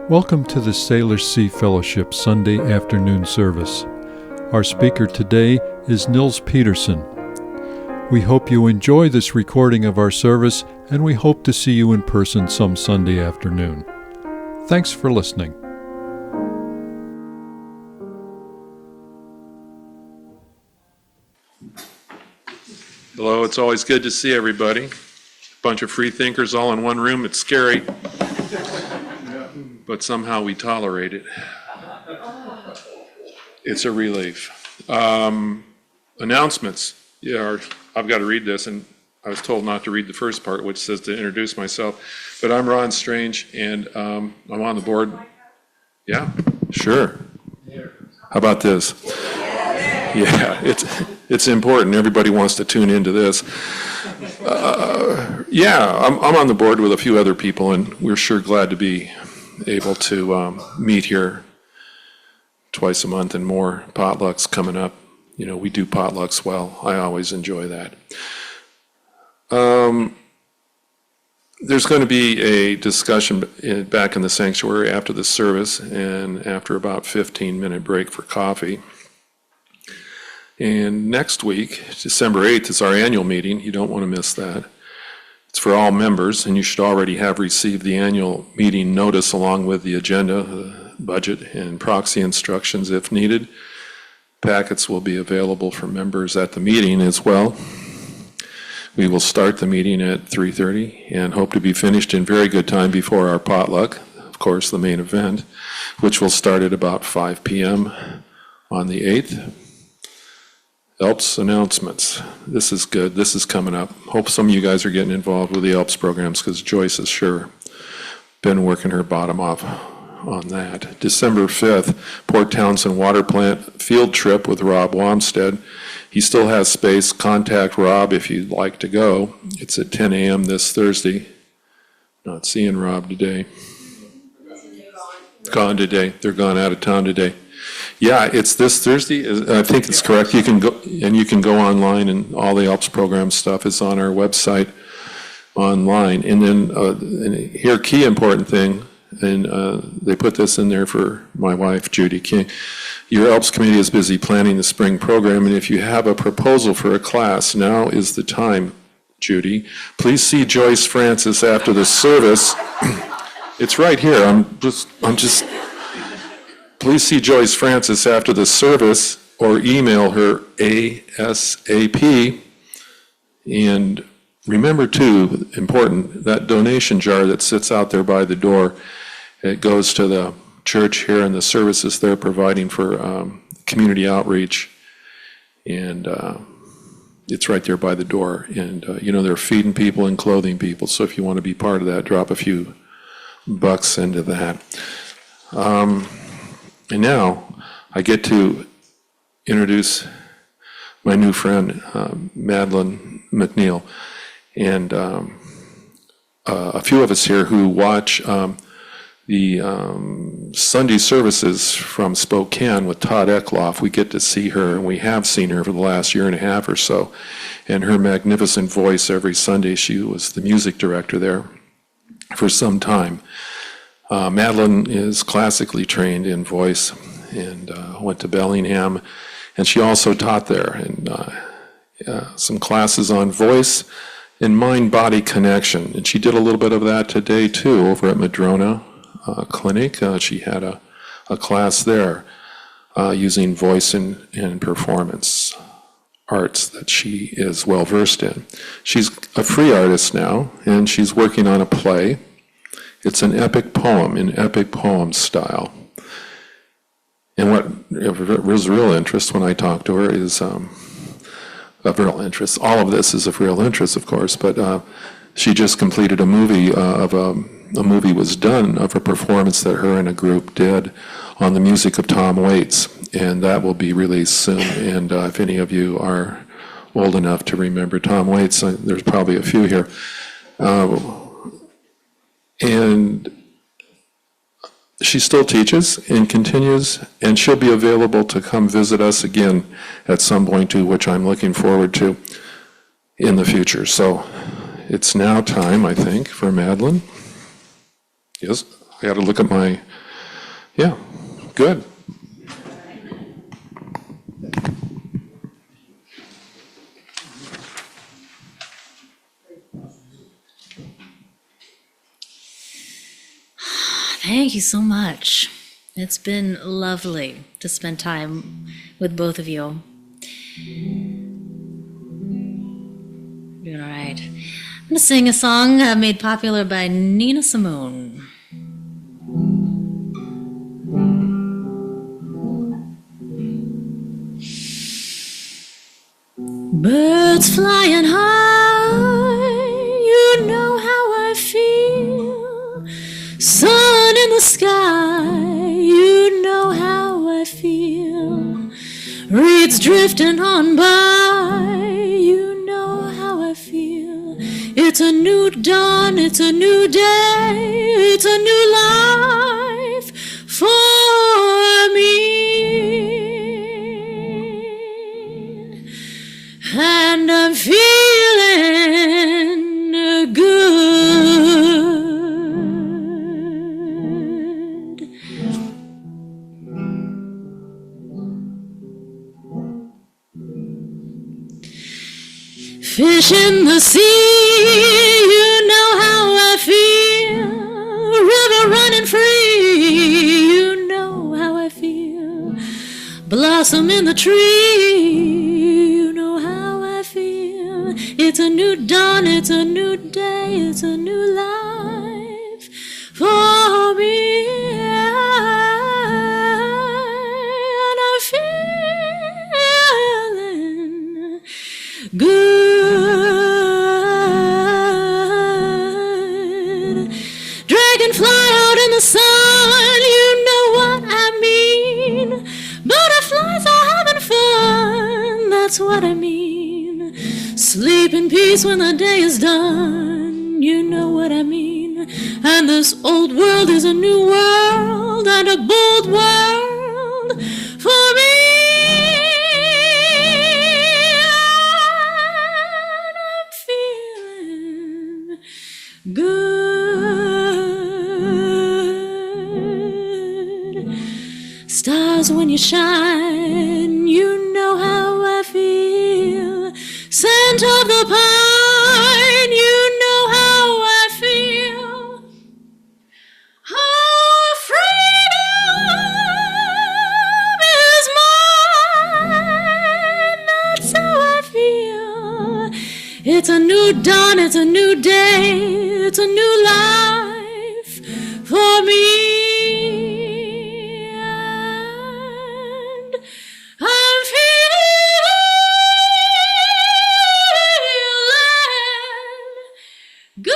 Welcome to the Salish Sea Fellowship Sunday afternoon service. Our speaker today is Nils Pedersen. We hope you enjoy this recording of our service, and we hope to see you in person some Sunday afternoon. Thanks for listening. Hello, it's always good to see everybody. A bunch of free thinkers all in one room. It's scary, but somehow we tolerate it. It's a relief. Announcements. Yeah, I've got to read this, and I was told not to read the first part, which says to introduce myself. But I'm Ron Strange, and I'm on the board. Yeah, sure. How about this? Yeah, it's important. Everybody wants to tune into this. I'm on the board with a few other people, and we're sure glad to be able to meet here twice a month and more. Potlucks coming up. You know, we do potlucks well. I always enjoy that. There's going to be a discussion back in the sanctuary after the service and after about 15-minute break for coffee. And next week, December 8th, is our annual meeting. You don't want to miss that. It's for all members, and you should already have received the annual meeting notice along with the agenda, the budget, and proxy instructions if needed. Packets will be available for members at the meeting as well. We will start the meeting at 3:30 and hope to be finished in very good time before our potluck, of course, the main event, which will start at about 5 p.m. on the 8th. ELPS announcements. This is good. This is coming up. Hope some of you guys are getting involved with the ELPS programs because Joyce has sure been working her bottom off on that. December 5th, Port Townsend Water Plant field trip with Rob Wamstead. He still has space. Contact Rob if you'd like to go. It's at 10 a.m. this Thursday. Not seeing Rob today. Gone today. They're gone out of town today. Yeah, it's this Thursday. I think it's correct. You can go, and you can go online, and all the ELPS program stuff is on our website online. And then and here, key important thing, and they put this in there for my wife, Judy King. Your ELPS committee is busy planning the spring program, and if you have a proposal for a class, now is the time, Judy. Please see Joyce Francis after the service. It's right here. I'm just. Please see Joyce Francis after the service or email her ASAP. And remember too, important, that donation jar that sits out there by the door, it goes to the church here and the services they're providing for community outreach. And it's right there by the door. And you know, they're feeding people and clothing people. So if you want to be part of that, drop a few bucks into that. And now I get to introduce my new friend, Madeline McNeil, and a few of us here who watch the Sunday services from Spokane with Todd Eckloff. We get to see her, and we have seen her for the last year and a half or so, and her magnificent voice every Sunday. She was the music director there for some time. Madeline is classically trained in voice and went to Bellingham, and she also taught there, and some classes on voice and mind-body connection. And she did a little bit of that today too over at Madrona Clinic. She had a class there using voice and performance arts that she is well versed in. She's a free artist now, and she's working on a play. It's an epic poem in epic poem style. And what was real interest when I talked to her is of real interest. All of this is of real interest, of course, but she just completed a movie a movie was done of a performance that her and a group did on the music of Tom Waits, and that will be released soon. And if any of you are old enough to remember Tom Waits, there's probably a few here. And she still teaches and continues, and she'll be available to come visit us again at some point too, which I'm looking forward to in the future. So it's now time, I think, for Madeline. Yes? I got to look at my, yeah, good. Thank you so much. It's been lovely to spend time with both of you. Doing all right. I'm going to sing a song made popular by Nina Simone. Birds flying high, you know how I feel. Sun in the sky, you know how I feel. Reeds drifting on by, you know how I feel. It's a new dawn, it's a new day, it's a new life for me. And I'm feeling good. Fish in the sea, you know how I feel. River running free, you know how I feel. Blossom in the tree, you know how I feel. It's a new dawn, it's a new day, it's a new life for me. And I'm feeling good. Dragonfly out in the sun, you know what I mean. Butterflies are having fun, that's what I mean. Sleep in peace when the day is done, you know what I mean. And this old world is a new world and a bold world for me. And I'm feeling good. Stars when you shine, you know how I feel. Scent of the pine, you know how I feel. Oh, freedom is mine, that's how I feel. It's a new dawn, it's a new day, it's a new life for me. And I'm feeling good.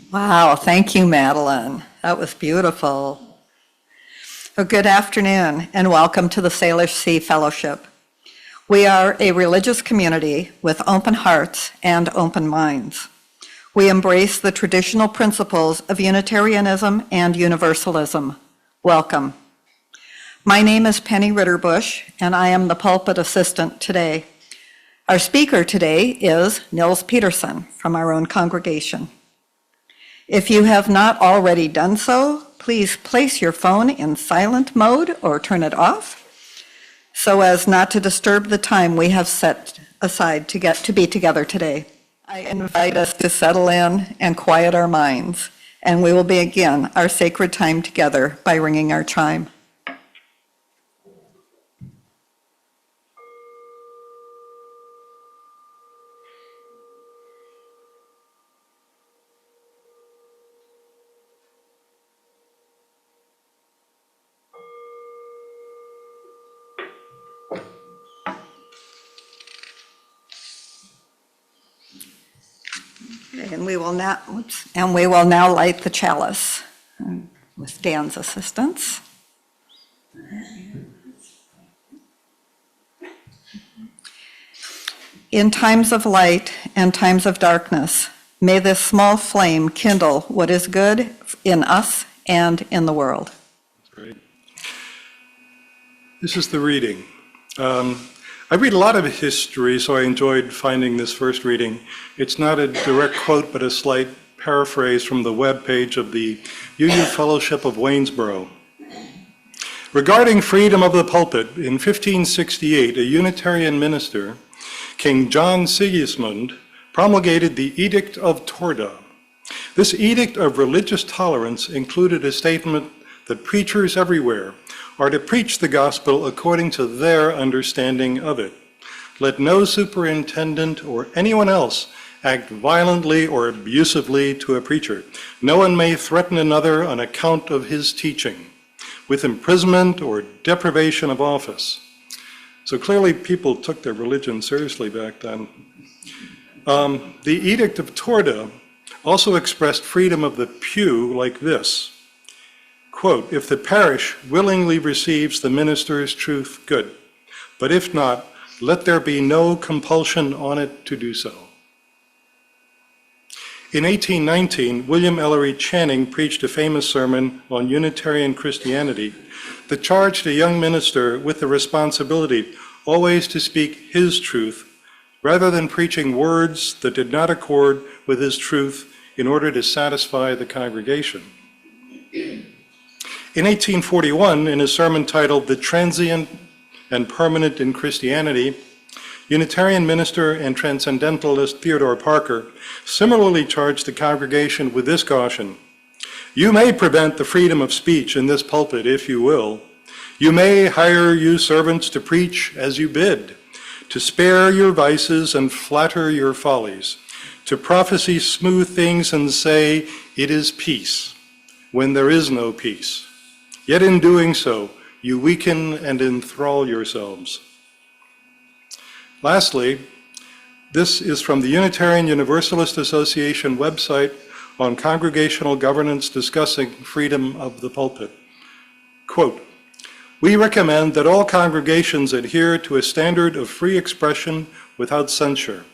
Wow, thank you, Madeline. That was beautiful. Well, good afternoon, and welcome to the Salish Sea Fellowship. We are a religious community with open hearts and open minds. We embrace the traditional principles of Unitarianism and Universalism. Welcome. My name is Penny Ritterbush, and I am the pulpit assistant today. Our speaker today is Nils Pedersen from our own congregation. If you have not already done so, please place your phone in silent mode or turn it off so as not to disturb the time we have set aside to be together today. I invite us to settle in and quiet our minds, and we will begin our sacred time together by ringing our chime. And we will now light the chalice with Dan's assistance. In times of light and times of darkness, may this small flame kindle what is good in us and in the world. Great. This is the reading. I read a lot of history, so I enjoyed finding this first reading. It's not a direct quote, but a slight paraphrase from the webpage of the UU Fellowship of Waynesboro. Regarding freedom of the pulpit, in 1568, a Unitarian minister, King John Sigismund, promulgated the Edict of Torda. This edict of religious tolerance included a statement that preachers everywhere are to preach the gospel according to their understanding of it. Let no superintendent or anyone else act violently or abusively to a preacher. No one may threaten another on account of his teaching, with imprisonment or deprivation of office. So clearly people took their religion seriously back then. The Edict of Torda also expressed freedom of the pew like this, quote, if the parish willingly receives the minister's truth, good, but if not, let there be no compulsion on it to do so. In 1819, William Ellery Channing preached a famous sermon on Unitarian Christianity that charged a young minister with the responsibility always to speak his truth rather than preaching words that did not accord with his truth in order to satisfy the congregation. In 1841, in a sermon titled The Transient and Permanent in Christianity, Unitarian minister and transcendentalist Theodore Parker similarly charged the congregation with this caution: you may prevent the freedom of speech in this pulpit if you will. You may hire you servants to preach as you bid, to spare your vices and flatter your follies, to prophesy smooth things and say, it is peace, when there is no peace. Yet in doing so, you weaken and enthrall yourselves. Lastly, this is from the Unitarian Universalist Association website on congregational governance discussing freedom of the pulpit. Quote, we recommend that all congregations adhere to a standard of free expression without censure.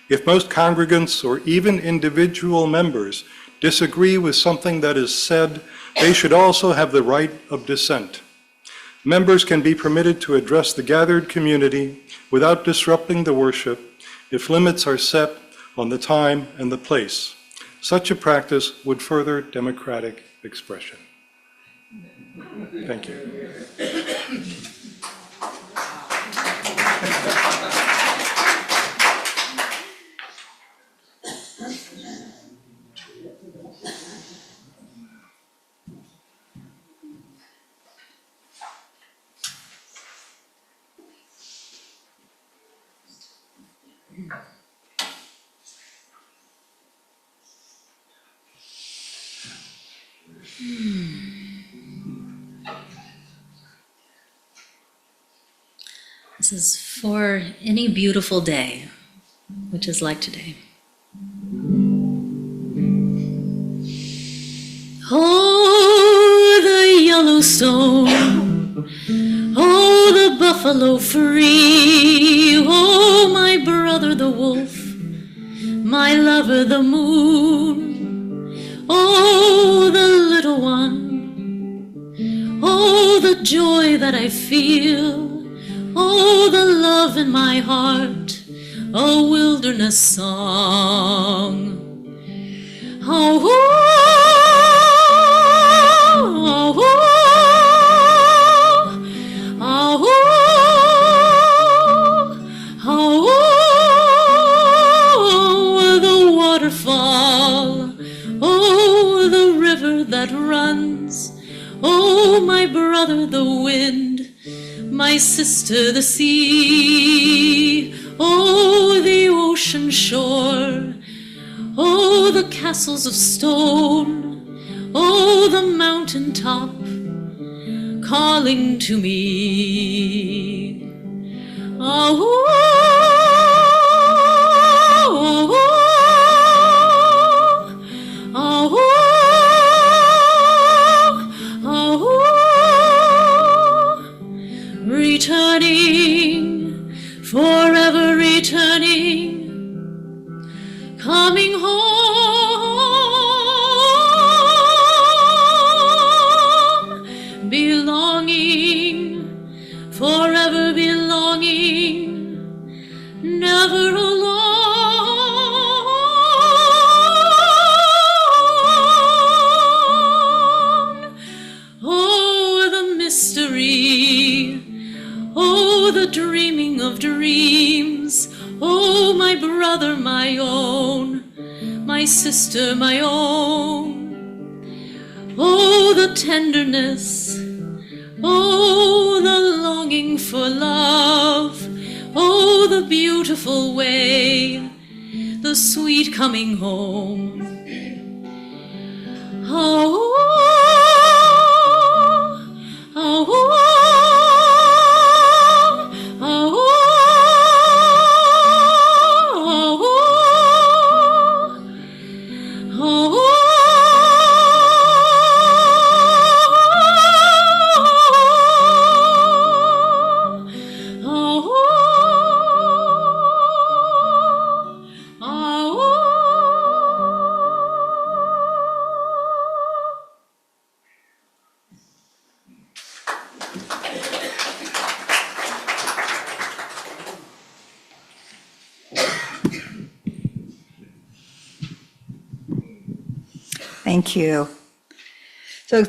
If most congregants or even individual members disagree with something that is said, they should also have the right of dissent. Members can be permitted to address the gathered community without disrupting the worship if limits are set on the time and the place. Such a practice would further democratic expression. Thank you. This is for any beautiful day, which is like today. Oh, the Yellowstone, oh, the buffalo free, oh, my brother the wolf, my lover the moon, oh, the little one, oh, the joy that I feel, oh, the love in my heart, a wilderness song. Oh, oh, oh, oh, oh, the waterfall, oh, the river that runs, oh, my brother the wind, my sister the sea, oh, the ocean shore, oh, the castles of stone, oh, the mountain top calling to me. Oh, oh, oh, oh, oh, returning forever returning, coming home, belonging, forever belonging, never alone. Oh, the mystery, oh, the dreaming of dreams, oh, my brother, my own, my sister, my own. Oh, the tenderness, oh, the longing for love, oh, the beautiful way, the sweet coming home. Oh, oh, oh, Thank you. So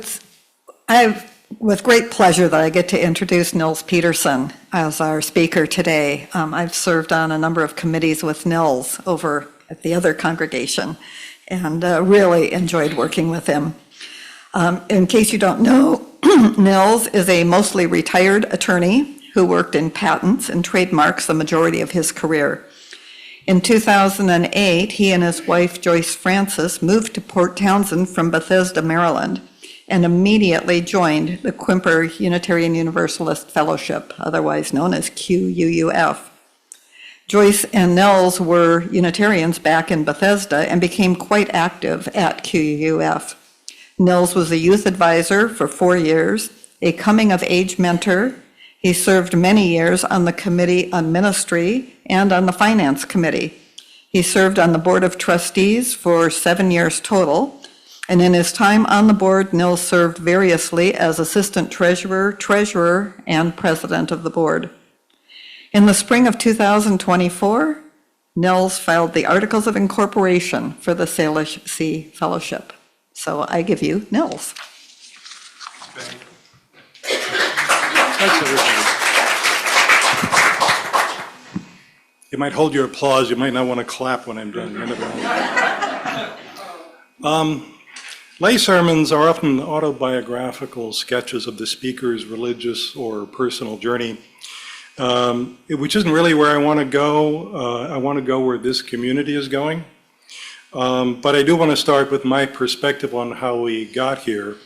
with great pleasure that I get to introduce Nils Pedersen as our speaker today. I've served on a number of committees with Nils over at the other congregation and really enjoyed working with him. In case you don't know, Nils is a mostly retired attorney who worked in patents and trademarks the majority of his career. In 2008, he and his wife, Joyce Francis, moved to Port Townsend from Bethesda, Maryland, and immediately joined the Quimper Unitarian Universalist Fellowship, otherwise known as QUUF. Joyce and Nils were Unitarians back in Bethesda and became quite active at QUUF. Nils was a youth advisor for 4 years, a coming-of-age mentor. He served many years on the Committee on Ministry and on the Finance Committee. He served on the Board of Trustees for 7 years total, and in his time on the board, Nils served variously as Assistant Treasurer, Treasurer, and President of the Board. In the spring of 2024, Nils filed the Articles of Incorporation for the Salish Sea Fellowship. So I give you Nils. Thanks, everybody. You might hold your applause. You might not want to clap when I'm done. Lay sermons are often autobiographical sketches of the speaker's religious or personal journey, which isn't really where I want to go. I want to go where this community is going. But I do want to start with my perspective on how we got here.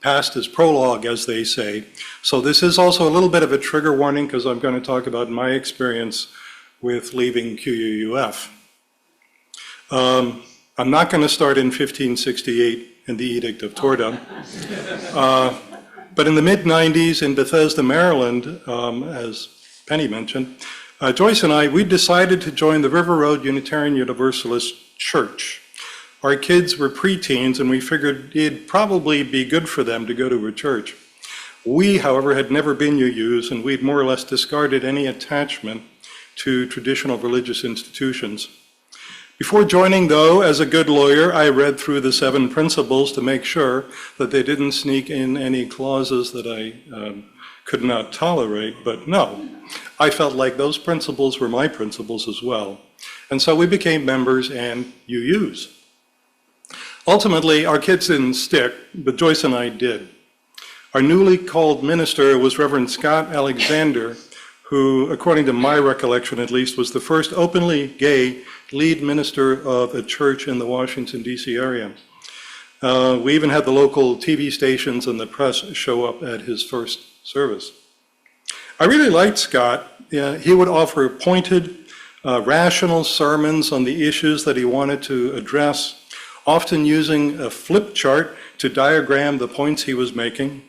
Past is prologue, as they say. So this is also a little bit of a trigger warning because I'm going to talk about my experience with leaving QUUF. I'm not going to start in 1568 in the Edict of Torda. But in the mid-90s in Bethesda, Maryland, as Penny mentioned, Joyce and I, we decided to join the River Road Unitarian Universalist Church. Our kids were preteens, and we figured it'd probably be good for them to go to a church. We, however, had never been UUs, and we'd more or less discarded any attachment to traditional religious institutions. Before joining, though, as a good lawyer, I read through the 7 principles to make sure that they didn't sneak in any clauses that I could not tolerate, but no. I felt like those principles were my principles as well. And so we became members and UUs. Ultimately, our kids didn't stick, but Joyce and I did. Our newly called minister was Reverend Scott Alexander, who, according to my recollection at least, was the first openly gay lead minister of a church in the Washington, D.C. area. We even had the local TV stations and the press show up at his first service. I really liked Scott. He would offer pointed, rational sermons on the issues that he wanted to address, often using a flip chart to diagram the points he was making.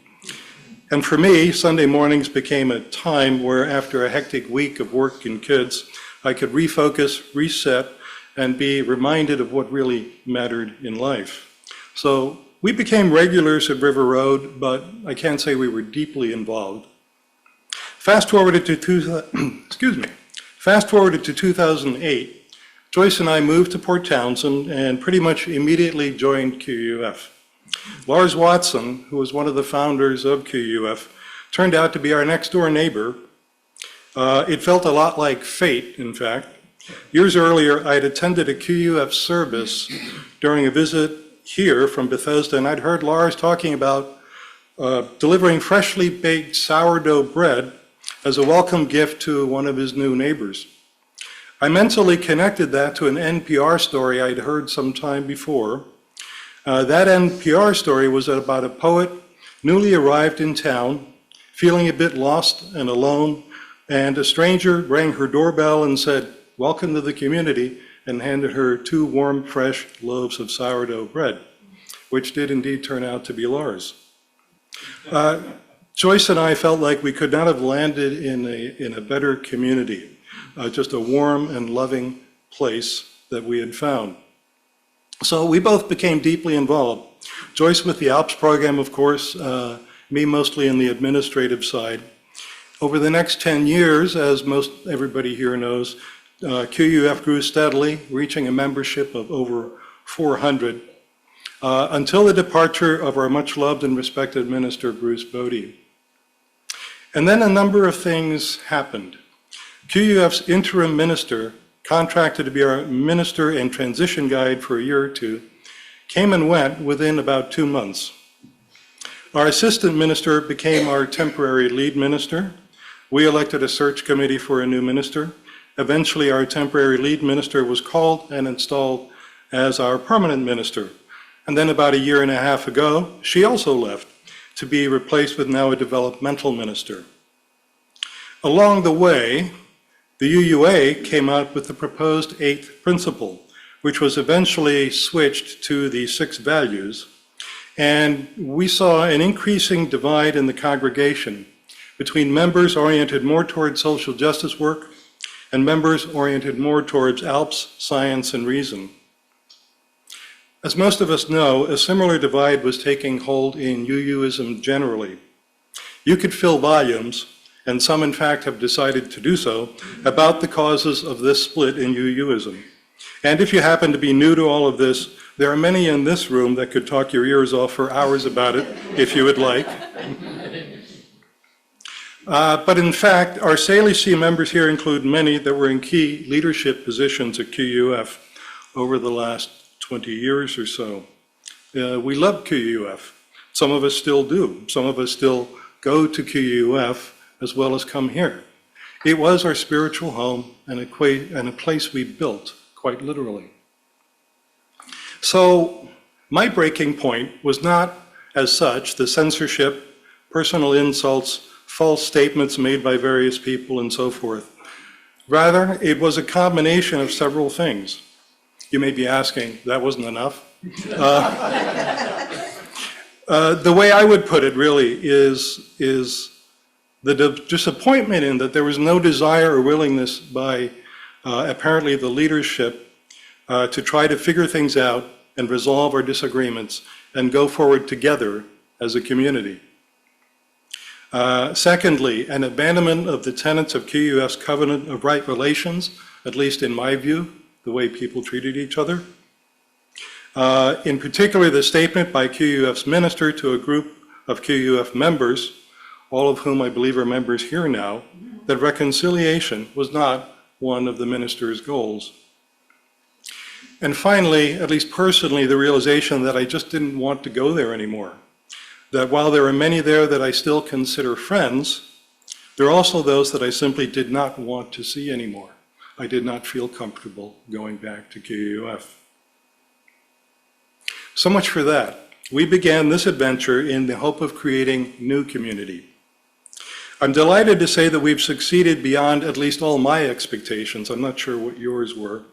And for me, Sunday mornings became a time where after a hectic week of work and kids, I could refocus, reset, and be reminded of what really mattered in life. So we became regulars at River Road, but I can't say we were deeply involved. Fast forwarded to 2008, Joyce and I moved to Port Townsend and pretty much immediately joined QUF. Lars Watson, who was one of the founders of QUF, turned out to be our next door neighbor. It felt a lot like fate, in fact. Years earlier, I had attended a QUF service during a visit here from Bethesda, and I'd heard Lars talking about delivering freshly baked sourdough bread as a welcome gift to one of his new neighbors. I mentally connected that to an NPR story I'd heard some time before. That NPR story was about a poet newly arrived in town, feeling a bit lost and alone, and a stranger rang her doorbell and said, "Welcome to the community," and handed her 2 warm, fresh loaves of sourdough bread, which did indeed turn out to be Lars. Joyce and I felt like we could not have landed in a better community, just a warm and loving place that we had found. So we both became deeply involved. Joyce with the Alps program, of course, me mostly in the administrative side. Over the next 10 years, as most everybody here knows, QUF grew steadily, reaching a membership of over 400, until the departure of our much loved and respected minister, Bruce Bodie. And then a number of things happened. QUF's interim minister, contracted to be our minister and transition guide for a year or two, came and went within about 2 months. Our assistant minister became our temporary lead minister. We elected a search committee for a new minister. Eventually, our temporary lead minister was called and installed as our permanent minister. And then about a year and a half ago, she also left to be replaced with now a developmental minister. Along the way, the UUA came out with the proposed 8th principle, which was eventually switched to the 6 values. And we saw an increasing divide in the congregation between members oriented more towards social justice work and members oriented more towards Alps, science, and reason. As most of us know, a similar divide was taking hold in UUism generally. You could fill volumes, and some in fact have decided to do so, about the causes of this split in UUism. And if you happen to be new to all of this, there are many in this room that could talk your ears off for hours about it, if you would like. But in fact, our Salish Sea members here include many that were in key leadership positions at QUF over the last 20 years or so. We love QUF. Some of us still do. Some of us still go to QUF as well as come here. It was our spiritual home and a place we built, quite literally. So my breaking point was not, as such, the censorship, personal insults, false statements made by various people, and so forth. Rather, it was a combination of several things. You may be asking, that wasn't enough? The way I would put it really is the disappointment in that there was no desire or willingness by apparently the leadership to try to figure things out and resolve our disagreements and go forward together as a community. Secondly, an abandonment of the tenets of QUF's covenant of right relations, at least in my view, the way people treated each other. In particular, the statement by QUF's minister to a group of QUF members, all of whom I believe are members here now, that reconciliation was not one of the minister's goals. And finally, at least personally, the realization that I just didn't want to go there anymore. That while there are many there that I still consider friends, there are also those that I simply did not want to see anymore. I did not feel comfortable going back to QUF. So much for that. We began this adventure in the hope of creating new community. I'm delighted to say that we've succeeded beyond at least all my expectations. I'm not sure what yours were.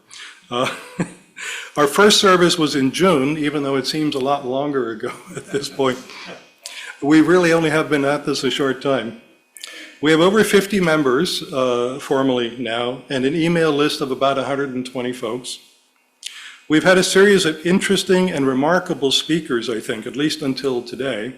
Our first service was in June, even though it seems a lot longer ago at this point. We really only have been at this a short time. We have over 50 members formally now, and an email list of about 120 folks. We've had a series of interesting and remarkable speakers, I think, at least until today.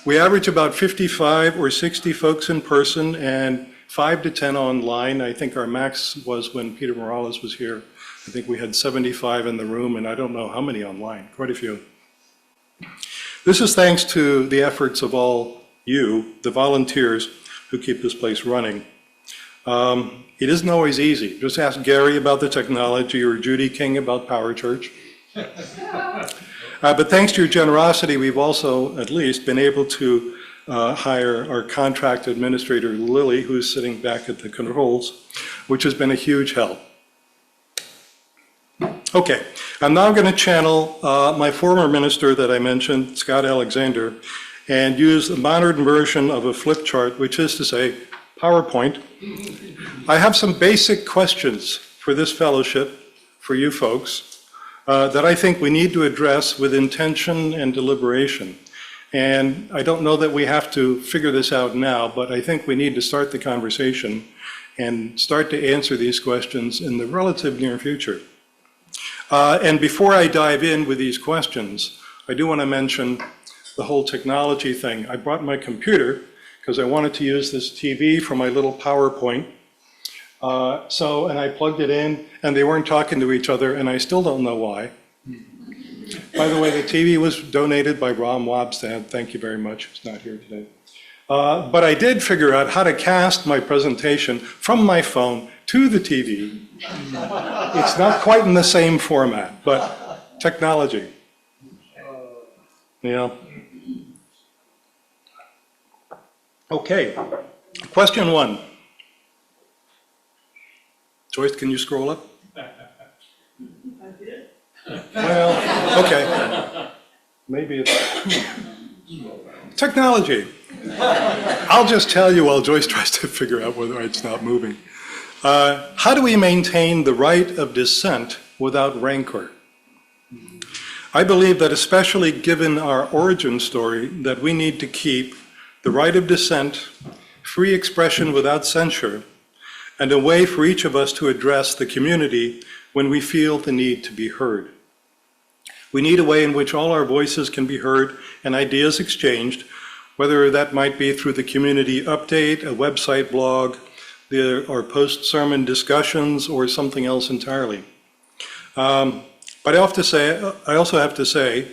We average about 55 or 60 folks in person and 5 to 10 online. I think our max was when Peter Morales was here. I think we had 75 in the room, and I don't know how many online, quite a few. This is thanks to the efforts of all you, the volunteers who keep this place running. It isn't always easy. Just ask Gary about the technology or Judy King about Power Church. But thanks to your generosity, we've also at least been able to hire our contract administrator, Lily, who's sitting back at the controls, which has been a huge help. Okay, I'm now going to channel my former minister that I mentioned, Scott Alexander, and use a modern version of a flip chart, which is to say, PowerPoint. I have some basic questions for this fellowship, for you folks, that I think we need to address with intention and deliberation. And I don't know that we have to figure this out now, but I think we need to start the conversation and start to answer these questions in the relative near future. And before I dive in with these questions, I do want to mention the whole technology thing. I brought my computer because I wanted to use this TV for my little PowerPoint. And I plugged it in, and they weren't talking to each other, and I still don't know why. By the way, the TV was donated by Ron Wobstad. Thank you very much. He's not here today. But I did figure out how to cast my presentation from my phone to the TV. It's not quite in the same format, but technology. Yeah. Okay, question 1. Joyce, can you scroll up? Well, okay. Maybe it's technology. I'll just tell you while Joyce tries to figure out whether it's not moving. How do we maintain the right of dissent without rancor? I believe that especially given our origin story, that we need to keep the right of dissent, free expression without censure, and a way for each of us to address the community when we feel the need to be heard. We need a way in which all our voices can be heard and ideas exchanged, whether that might be through the community update, a website blog, or post-sermon discussions, or something else entirely. But I also have to say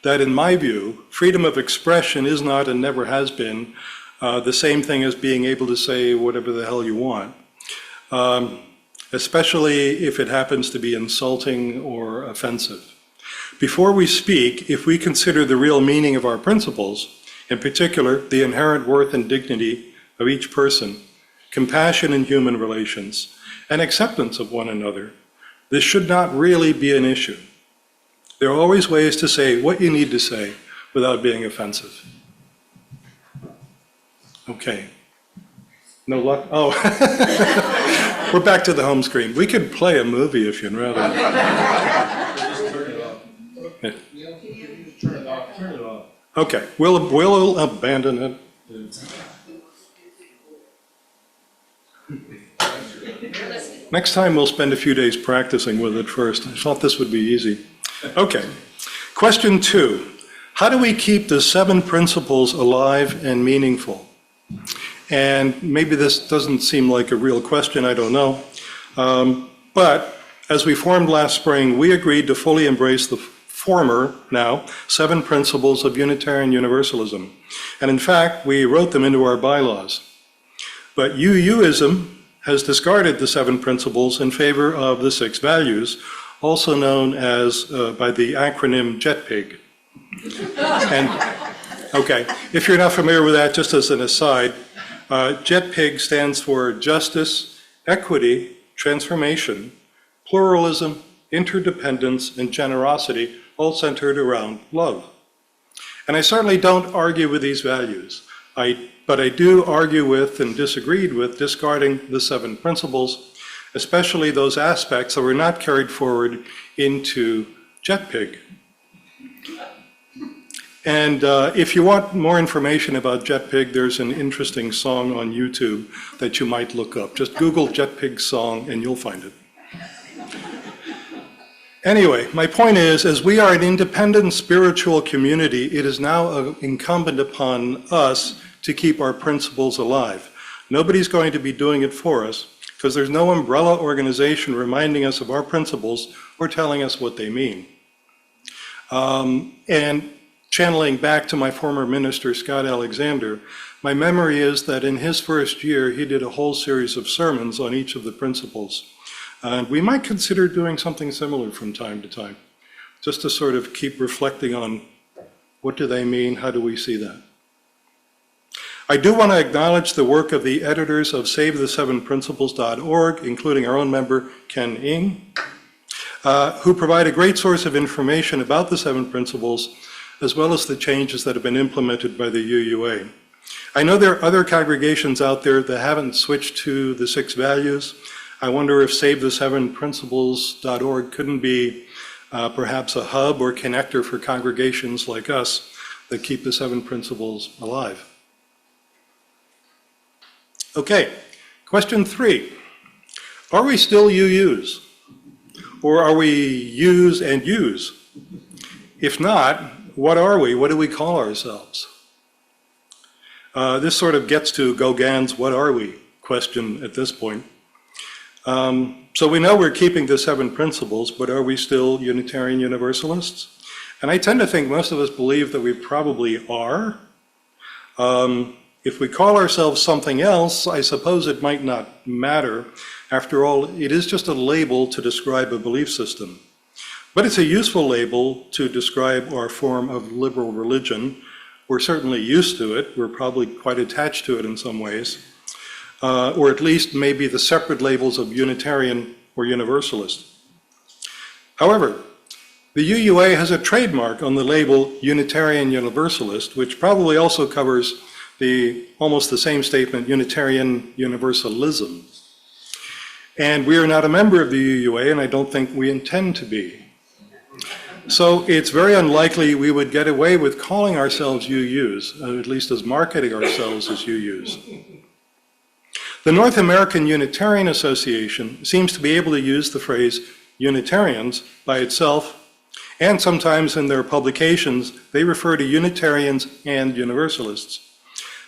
that in my view, freedom of expression is not and never has been the same thing as being able to say whatever the hell you want, especially if it happens to be insulting or offensive. Before we speak, if we consider the real meaning of our principles, in particular, the inherent worth and dignity of each person, compassion in human relations, and acceptance of one another, this should not really be an issue. There are always ways to say what you need to say without being offensive. Okay. No luck? Oh. We're back to the home screen. We could play a movie if you'd rather. Just turn it off. Yeah. Turn it off. Turn it off. Okay, we'll abandon it. Next time we'll spend a few days practicing with it first. I thought this would be easy. Okay, question 2. How do we keep the 7 principles alive and meaningful? And maybe this doesn't seem like a real question, I don't know. But as we formed last spring, we agreed to fully embrace the former, now, 7 principles of Unitarian Universalism. And in fact, we wrote them into our bylaws. But UUism has discarded the 7 principles in favor of the 6 values, also known as, by the acronym JETPIG. And, okay, if you're not familiar with that, just as an aside, JETPIG stands for Justice, Equity, Transformation, Pluralism, Interdependence, and Generosity, all centered around love. And I certainly don't argue with these values, but I do argue with and disagreed with discarding the 7 principles, especially those aspects that were not carried forward into JETPIG. And if you want more information about JetPig, there's an interesting song on YouTube that you might look up. Just Google JetPig song and you'll find it. Anyway, my point is, as we are an independent spiritual community, it is now incumbent upon us to keep our principles alive. Nobody's going to be doing it for us because there's no umbrella organization reminding us of our principles or telling us what they mean. And channeling back to my former minister, Scott Alexander, my memory is that in his first year, he did a whole series of sermons on each of the principles. And we might consider doing something similar from time to time, just to sort of keep reflecting on what do they mean, how do we see that. I do want to acknowledge the work of the editors of SaveThe7Principles.org, including our own member, Ken Ng, who provide a great source of information about the 7 principles, as well as the changes that have been implemented by the UUA. I know there are other congregations out there that haven't switched to the 6 values. I wonder if SaveThe7Principles.org couldn't be perhaps a hub or connector for congregations like us that keep the 7 principles alive. Okay, question 3. Are we still UUs? Or are we use and use? If not, what are we? What do we call ourselves? This sort of gets to Gauguin's "what are we" question at this point. So we know we're keeping the 7 principles, but are we still Unitarian Universalists? And I tend to think most of us believe that we probably are. If we call ourselves something else, I suppose it might not matter. After all, it is just a label to describe a belief system. But it's a useful label to describe our form of liberal religion. We're certainly used to it. We're probably quite attached to it in some ways. Or at least maybe the separate labels of Unitarian or Universalist. However, the UUA has a trademark on the label Unitarian Universalist, which probably also covers almost the same statement, Unitarian Universalism. And we are not a member of the UUA, and I don't think we intend to be. So it's very unlikely we would get away with calling ourselves UUs, at least as marketing ourselves as UUs. The North American Unitarian Association seems to be able to use the phrase Unitarians by itself, and sometimes in their publications, they refer to Unitarians and Universalists.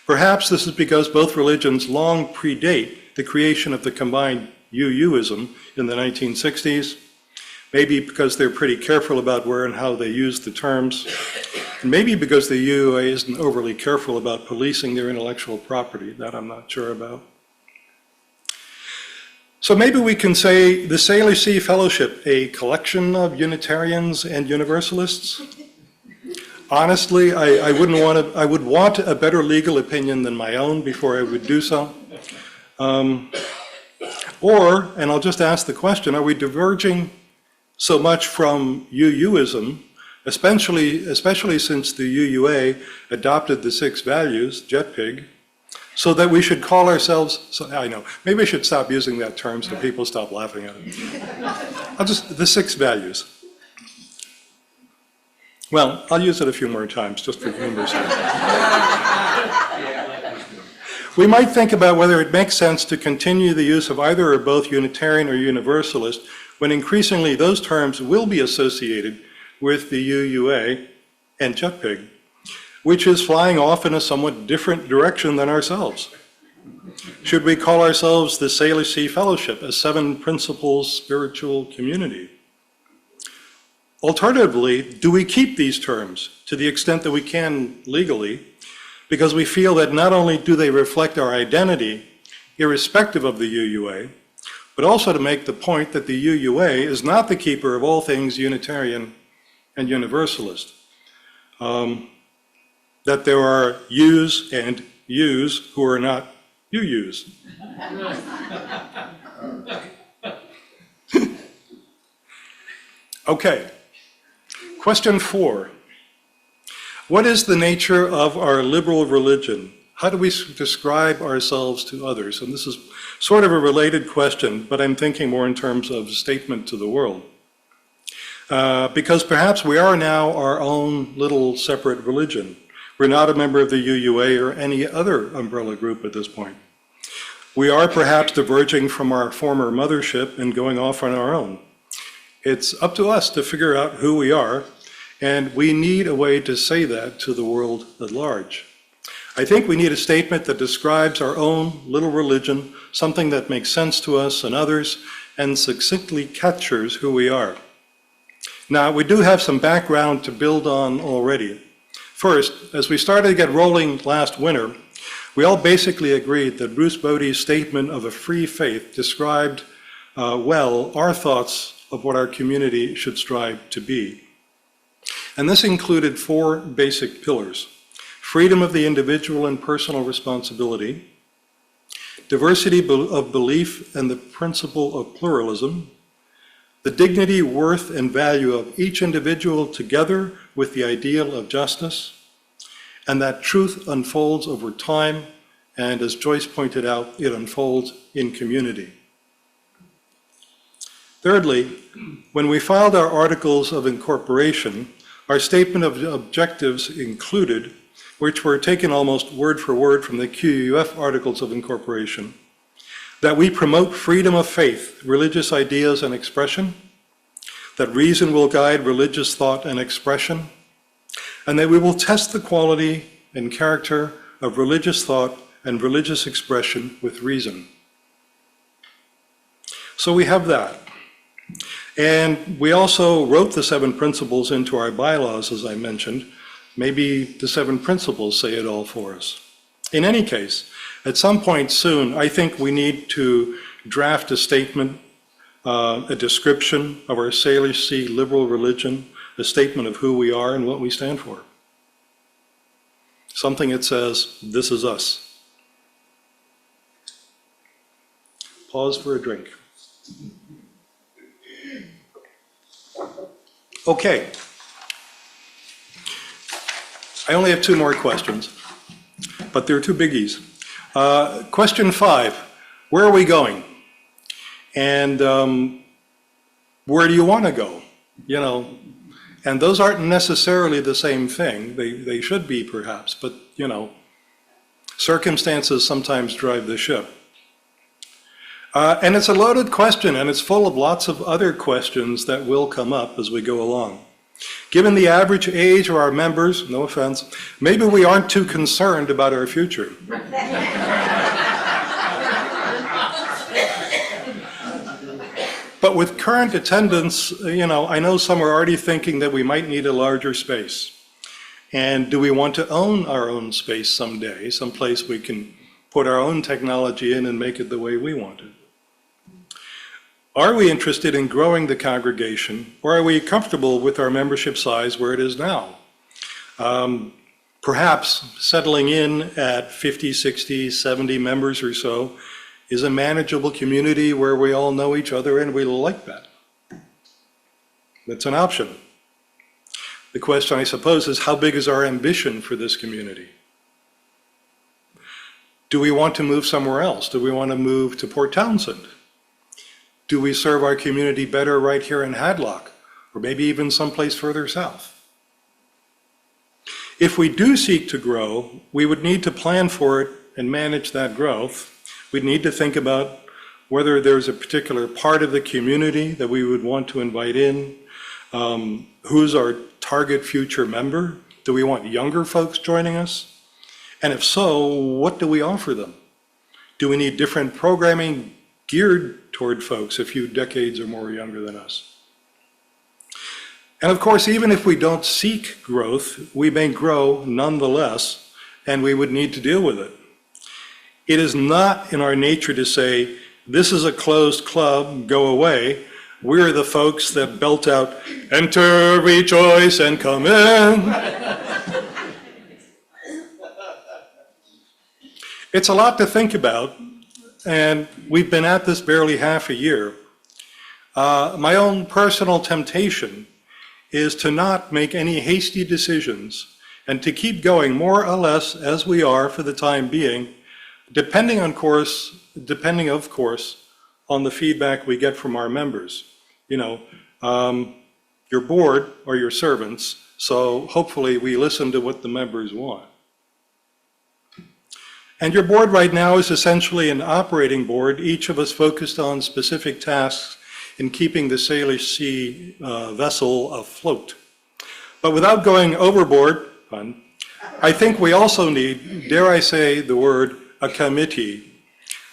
Perhaps this is because both religions long predate the creation of the combined UUism in the 1960s, maybe because they're pretty careful about where and how they use the terms, and maybe because the UUA isn't overly careful about policing their intellectual property. That I'm not sure about. So maybe we can say the Salish Sea Fellowship, a collection of Unitarians and Universalists? Honestly, I would want a better legal opinion than my own before I would do so. And I'll just ask the question, are we diverging so much from UUism, especially since the UUA adopted the 6 values, JetPig, so that we should call ourselves, I know, maybe I should stop using that term so people stop laughing at it. The 6 values. Well, I'll use it a few more times just for humor's sake. We might think about whether it makes sense to continue the use of either or both Unitarian or Universalist when increasingly those terms will be associated with the UUA and JetPig, which is flying off in a somewhat different direction than ourselves. Should we call ourselves the Salish Sea Fellowship, a 7 principles spiritual community? Alternatively, do we keep these terms to the extent that we can legally, because we feel that not only do they reflect our identity, irrespective of the UUA, but also to make the point that the UUA is not the keeper of all things Unitarian and Universalist. That there are yous and yous who are not UUs. Okay, question 4. What is the nature of our liberal religion? How do we describe ourselves to others? And this is sort of a related question, but I'm thinking more in terms of statement to the world. because perhaps we are now our own little separate religion. We're not a member of the UUA or any other umbrella group at this point. We are perhaps diverging from our former mothership and going off on our own. It's up to us to figure out who we are, and we need a way to say that to the world at large. I think we need a statement that describes our own little religion, something that makes sense to us and others, and succinctly captures who we are. Now, we do have some background to build on already. First, as we started to get rolling last winter, we all basically agreed that Bruce Bodie's statement of a free faith described well our thoughts of what our community should strive to be. And this included 4 basic pillars: freedom of the individual and personal responsibility, diversity of belief and the principle of pluralism, the dignity, worth, and value of each individual together with the ideal of justice, and that truth unfolds over time, and as Joyce pointed out, it unfolds in community. Thirdly, when we filed our Articles of Incorporation, our statement of objectives included, which were taken almost word for word from the QUUF Articles of Incorporation, that we promote freedom of faith, religious ideas and expression, that reason will guide religious thought and expression, and that we will test the quality and character of religious thought and religious expression with reason. So we have that. And we also wrote the 7 principles into our bylaws, as I mentioned. Maybe the 7 principles say it all for us. In any case, at some point soon, I think we need to draft a statement, a description of our Salish Sea liberal religion, a statement of who we are and what we stand for. Something that says, this is us. Pause for a drink. Okay. I only have 2 more questions, but they're 2 biggies. Question 5, where are we going? And where do you want to go? You know, and those aren't necessarily the same thing. They should be perhaps, but you know, circumstances sometimes drive the ship. And it's a loaded question, and it's full of lots of other questions that will come up as we go along. Given the average age of our members, no offense, maybe we aren't too concerned about our future. But with current attendance, you know, I know some are already thinking that we might need a larger space. And do we want to own our own space someday, someplace we can put our own technology in and make it the way we want it? Are we interested in growing the congregation, or are we comfortable with our membership size where it is now? Perhaps settling in at 50, 60, 70 members or so is a manageable community where we all know each other and we like that. That's an option. The question, I suppose, is how big is our ambition for this community? Do we want to move somewhere else? Do we want to move to Port Townsend? Do we serve our community better right here in Hadlock, or maybe even someplace further south? If we do seek to grow, we would need to plan for it and manage that growth. We'd need to think about whether there's a particular part of the community that we would want to invite in. Who's our target future member? Do we want younger folks joining us? And if so, what do we offer them? Do we need different programming geared toward folks a few decades or more younger than us? And of course, even if we don't seek growth, we may grow nonetheless, and we would need to deal with it. It is not in our nature to say, this is a closed club, go away. We're the folks that belt out, enter, rejoice, and come in. It's a lot to think about, and we've been at this barely half a year. My own personal temptation is to not make any hasty decisions and to keep going more or less as we are for the time being, depending of course, on the feedback we get from our members. You know, your board are your servants, so hopefully we listen to what the members want. And your board right now is essentially an operating board, each of us focused on specific tasks in keeping the Salish Sea vessel afloat. But without going overboard, I think we also need, dare I say the word, a committee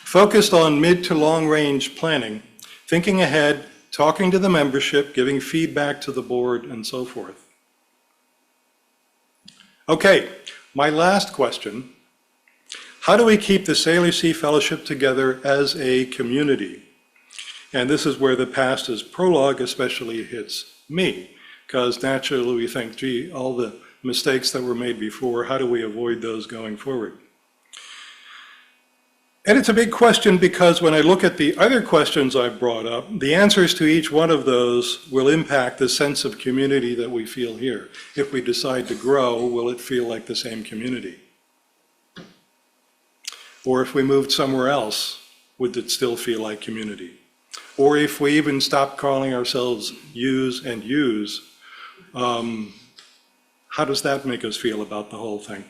focused on mid to long range planning, thinking ahead, talking to the membership, giving feedback to the board, and so forth. Okay, my last question. How do we keep the Salish Sea Fellowship together as a community? And this is where the past as prologue especially hits me, because naturally we think, gee, all the mistakes that were made before, how do we avoid those going forward? And it's a big question because when I look at the other questions I've brought up, the answers to each one of those will impact the sense of community that we feel here. If we decide to grow, will it feel like the same community? Or if we moved somewhere else, would it still feel like community? Or if we even stopped calling ourselves Use and Use, how does that make us feel about the whole thing?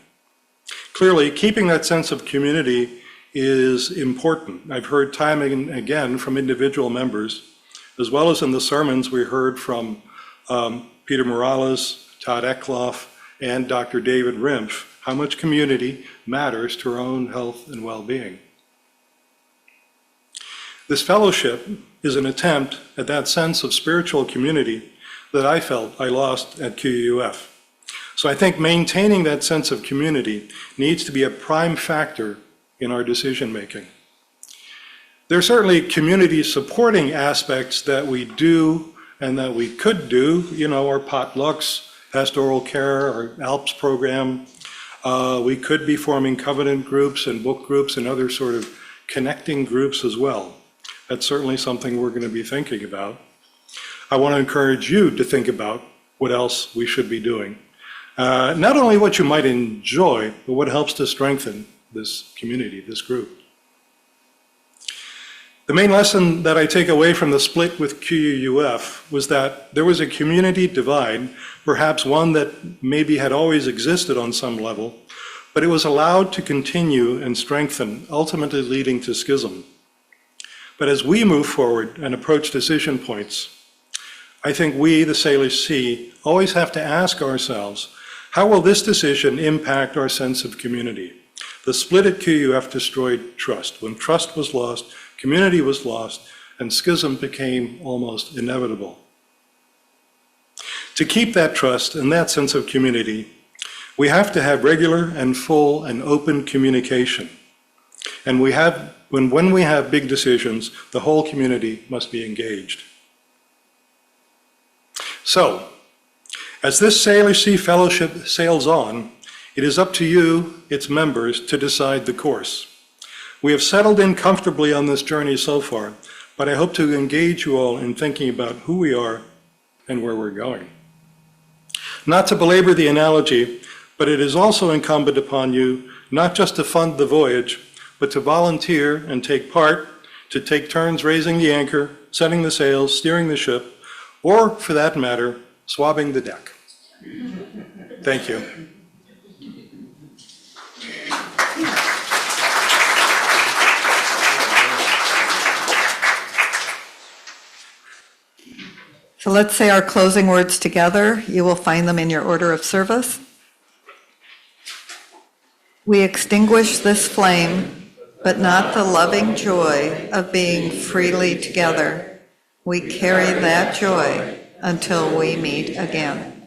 Clearly, keeping that sense of community is important. I've heard time and again from individual members, as well as in the sermons we heard from Peter Morales, Todd Eckloff, and Dr. David Rimpf, how much community matters to our own health and well-being. This fellowship is an attempt at that sense of spiritual community that I felt I lost at QUUF. So I think maintaining that sense of community needs to be a prime factor in our decision making. There are certainly community supporting aspects that we do and that we could do, our potlucks, pastoral care, our ALPS program. We could be forming covenant groups and book groups and other sort of connecting groups as well. That's certainly something we're going to be thinking about. I want to encourage you to think about what else we should be doing. Not only what you might enjoy, but what helps to strengthen this community, this group. The main lesson that I take away from the split with QUUF was that there was a community divide, perhaps one that maybe had always existed on some level, but it was allowed to continue and strengthen, ultimately leading to schism. But as we move forward and approach decision points, I think we, the Salish Sea, always have to ask ourselves, how will this decision impact our sense of community? The split at QUF destroyed trust. When trust was lost, community was lost, and schism became almost inevitable. To keep that trust and that sense of community, we have to have regular and full and open communication. And when we have big decisions, the whole community must be engaged. So, as this Salish Sea Fellowship sails on, it is up to you, its members, to decide the course. We have settled in comfortably on this journey so far, but I hope to engage you all in thinking about who we are and where we're going. Not to belabor the analogy, but it is also incumbent upon you not just to fund the voyage, but to volunteer and take part, to take turns raising the anchor, setting the sails, steering the ship, or, for that matter, swabbing the deck. Thank you. So let's say our closing words together. You will find them in your order of service. We extinguish this flame, but not the loving joy of being freely together. We carry that joy until we meet again.